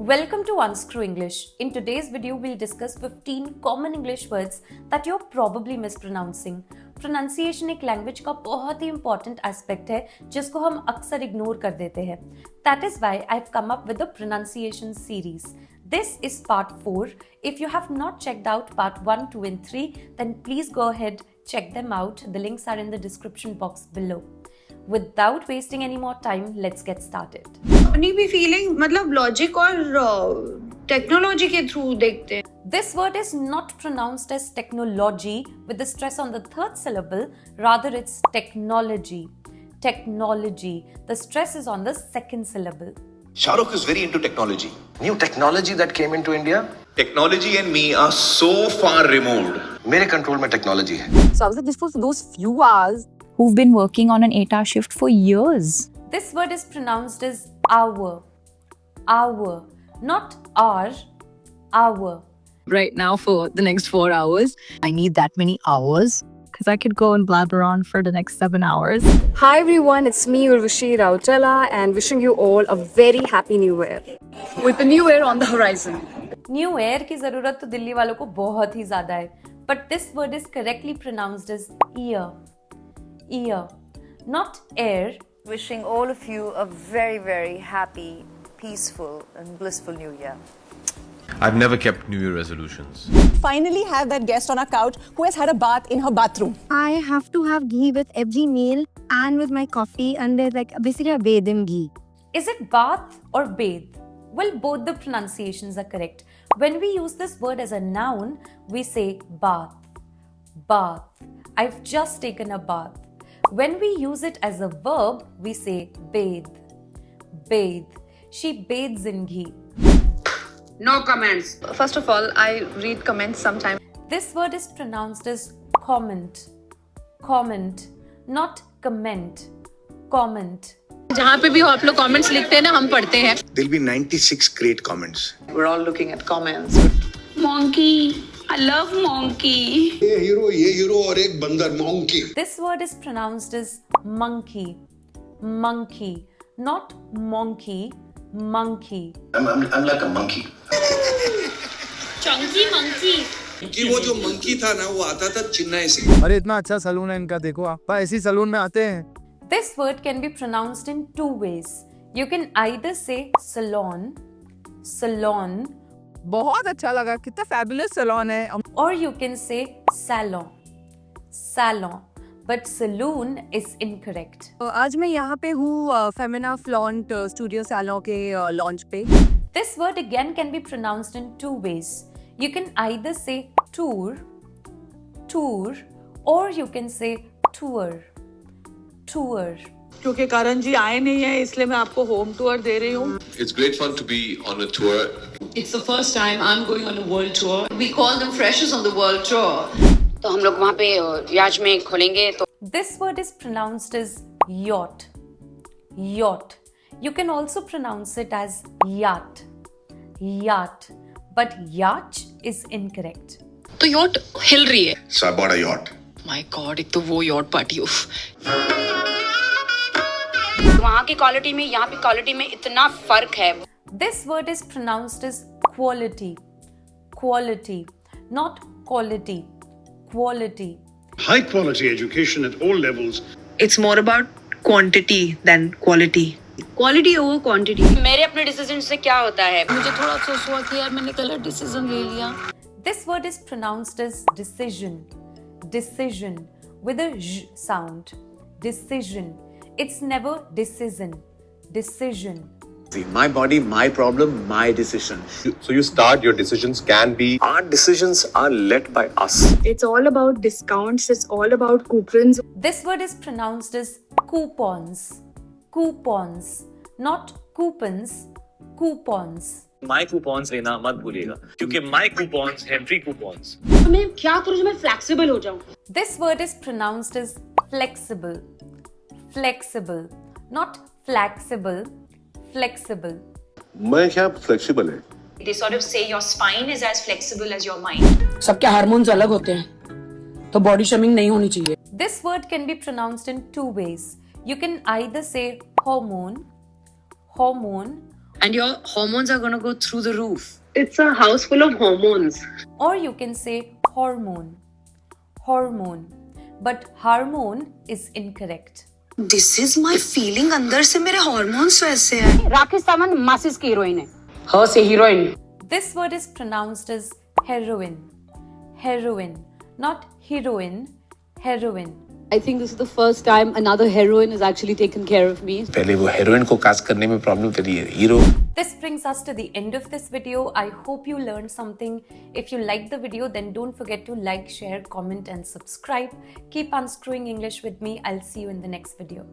Welcome to Unscrew English. In today's video, we'll discuss 15 common English words that you're probably mispronouncing. Pronunciation एक language का बहुत ही important aspect है जिसको हम अक्सर ignore कर देते हैं. That is why I've come up with a pronunciation series. This is part 4. If you have not checked out part 1, 2 and 3, then please go ahead, check them out. The links are in the description box below. Without wasting any more time, let's get started. अपनी भी feeling मतलब logic और technology के through देखते हैं. This word is not pronounced as technology with the stress on the third syllable. Rather, it's technology. Technology. The stress is on the second syllable. Shah Rukh is very into technology. New technology that came into India? Technology and me are so far removed. मेरे control में technology है. So I was like, this was those few hours who've been working on an 8-hour shift for years. This word is pronounced as hour. Hour. Not hour. Hour. Right now for the next 4 hours. I need that many hours because I could go and blabber on for the next 7 hours. Hi everyone, it's me Urvashi Rautela and wishing you all a very happy new year. With the new year on the horizon. New air की जरूरत तो दिल्ली वालों को बहुत ही ज्यादा है. But this word is correctly pronounced as ear. Ear. Not air. Wishing all of you a very, very happy, peaceful and blissful new year. I've never kept New Year resolutions. Finally have that guest on our couch who has had a bath in her bathroom. I have to have ghee with every meal and with my coffee, and there's like basically I bathe in ghee. Is it bath or bathe? Well, both the pronunciations are correct. When we use this word as a noun, we say bath. Bath. I've just taken a bath. When we use it as a verb, we say bathe. Bathe. She bathes in ghee. No comments. First of all, I read comments sometimes. This word is pronounced as comment. Comment. Not comment. Comment. जहाँ पे भी हो आप लोग comments लिखते हैं ना हम पढ़ते हैं. There'll be 96 great comments. We're all looking at comments. Monkey. I love monkey. ये हीरो और एक बंदर monkey. This word is pronounced as monkey. Monkey. Not monkey. Monkey. I'm like a monkey. Chunky monkey. कि वो जो monkey था ना वो आता था चेन्नई से. अरे इतना अच्छा सलून है इनका, देखो आप ऐसी सलून में आते हैं. This word can be pronounced in two ways. You can either say salon, salon, बहुत अच्छा लगा, कितना fabulous salon है. or you can say salon, salon. But saloon is incorrect. आज मैं यहाँ पे हूँ फेमिना फ्लॉन्ट स्टूडियो सैलॉन के लॉन्च पे. This word again can be pronounced in two ways. You can either say tour, tour, or you can say tour, tour. क्योंकि करण जी आए नहीं है इसलिए मैं आपको होम टूर दे रही हूँ. It's great fun to be on a tour. It's the first time I'm going on a world tour. We call them freshers on the world tour. तो हम लोग वहाँ पे याच में खोलेंगे तो. This word is pronounced as yacht, yacht. You can also pronounce it as yacht, yacht. But yacht is incorrect. तो yacht हिल रही है. So I bought a yacht. My God, एक तो वो yacht party उफ. वहाँ की क्वालिटी में यहाँ की क्वालिटी में इतना फर्क है. This word is pronounced as quality, quality, not quality, quality. High quality education at all levels. It's more about quantity than quality. Quality over quantity. मेरे अपने डिसीजन से क्या होता है. मुझे थोड़ा अफसोस हुआ कि यार मैंने गलत डिसीजन ले लिया. This word is pronounced as decision, decision, with a j sound. Decision. It's never decision, decision. My body, my problem, my decision. So you start, your decisions can be. Our decisions are led by us. It's all about discounts. It's all about coupons. This word is pronounced as coupons, coupons, not coupons, coupons. My coupons लेना मत भूलिएगा क्योंकि my coupons है free coupons. मैं क्या करूँ जो मैं flexible हो जाऊँ. This word is pronounced as flexible, flexible, not flexible, flexible. मैं क्या flexible है? They sort of say your spine is as flexible as your mind. सबके हार्मोन्स अलग होते हैं तो बॉडी शेमिंग नहीं होनी चाहिए. This word can be pronounced in two ways. You can either say hormone, hormone, and your hormones are going to go through the roof. It's a house full of hormones. Or you can say hormone. Hormone. But hormone is incorrect. This is my feeling. अंदर से मेरे hormones वैसे हैं. Rakhi Sawant masses की heroine है. Her से heroine. This word is pronounced as heroine. Heroine. Not heroine. Heroine. I think this is the first time another heroine has actually taken care of me. पहले वो heroine को cast करने में problem करी है. Hero. This brings us to the end of this video. I hope you learned something. If you liked the video, then don't forget to like, share, comment and subscribe. Keep unscrewing English with me. I'll see you in the next video.